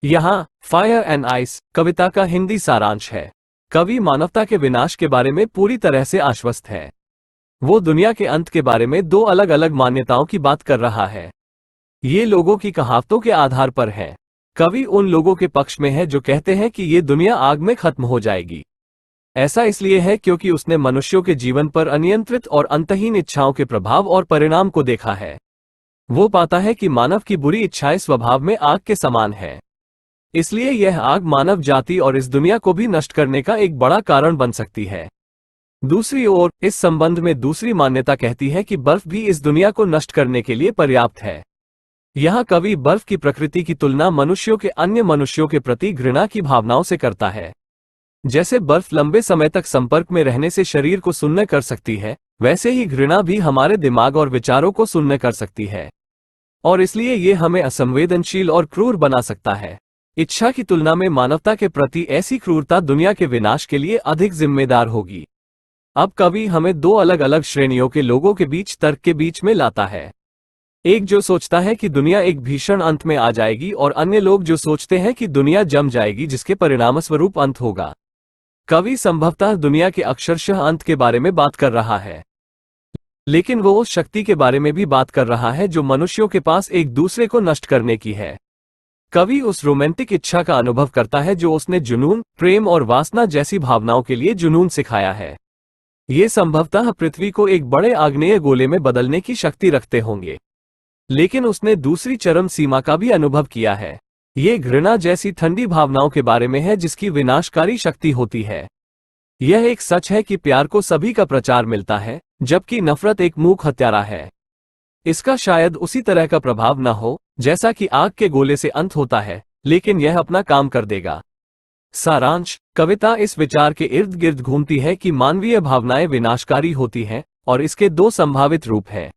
यहाँ fire and ice कविता का हिंदी सारांश है। कवि मानवता के विनाश के बारे में पूरी तरह से आश्वस्त है। वो दुनिया के अंत के बारे में दो अलग अलग मान्यताओं की बात कर रहा है। ये लोगों की कहावतों के आधार पर है। कवि उन लोगों के पक्ष में है जो कहते हैं कि ये दुनिया आग में खत्म हो जाएगी। ऐसा इसलिए है क्योंकि उसने मनुष्यों के जीवन पर अनियंत्रित और अंतहीन इच्छाओं के प्रभाव और परिणाम को देखा है। वो पाता है कि मानव की बुरी इच्छाएं स्वभाव में आग के समान है। इसलिए यह आग मानव जाति और इस दुनिया को भी नष्ट करने का एक बड़ा कारण बन सकती है। दूसरी ओर, इस संबंध में दूसरी मान्यता कहती है कि बर्फ भी इस दुनिया को नष्ट करने के लिए पर्याप्त है। यहाँ कवि बर्फ की प्रकृति की तुलना मनुष्यों के अन्य मनुष्यों के प्रति घृणा की भावनाओं से करता है। जैसे बर्फ लंबे समय तक संपर्क में रहने से शरीर को सुन्न कर सकती है, वैसे ही घृणा भी हमारे दिमाग और विचारों को सुन्न कर सकती है, और इसलिए ये हमें असंवेदनशील और क्रूर बना सकता है। इच्छा की तुलना में मानवता के प्रति ऐसी क्रूरता दुनिया के विनाश के लिए अधिक जिम्मेदार होगी। अब कवि हमें दो अलग अलग श्रेणियों के लोगों के बीच तर्क के बीच में लाता है। एक जो सोचता है कि दुनिया एक भीषण अंत में आ जाएगी, और अन्य लोग जो सोचते हैं कि दुनिया जम जाएगी जिसके परिणामस्वरूप अंत होगा। कवि संभवतः दुनिया के अक्षरशः अंत के बारे में बात कर रहा है, लेकिन वो उस शक्ति के बारे में भी बात कर रहा है जो मनुष्यों के पास एक दूसरे को नष्ट करने की है। कवि उस रोमांटिक इच्छा का अनुभव करता है जो उसने जुनून, प्रेम और वासना जैसी भावनाओं के लिए जुनून सिखाया है। ये संभवतः पृथ्वी को एक बड़े आग्नेय गोले में बदलने की शक्ति रखते होंगे, लेकिन उसने दूसरी चरम सीमा का भी अनुभव किया है। ये घृणा जैसी ठंडी भावनाओं के बारे में है जिसकी विनाशकारी शक्ति होती है। यह एक सच है कि प्यार को सभी का प्रचार मिलता है, जबकि नफरत एक मूक हत्यारा है। इसका शायद उसी तरह का प्रभाव न हो जैसा कि आग के गोले से अंत होता है, लेकिन यह अपना काम कर देगा। सारांश, कविता इस विचार के इर्द गिर्द घूमती है कि मानवीय भावनाएं विनाशकारी होती हैं, और इसके दो संभावित रूप हैं।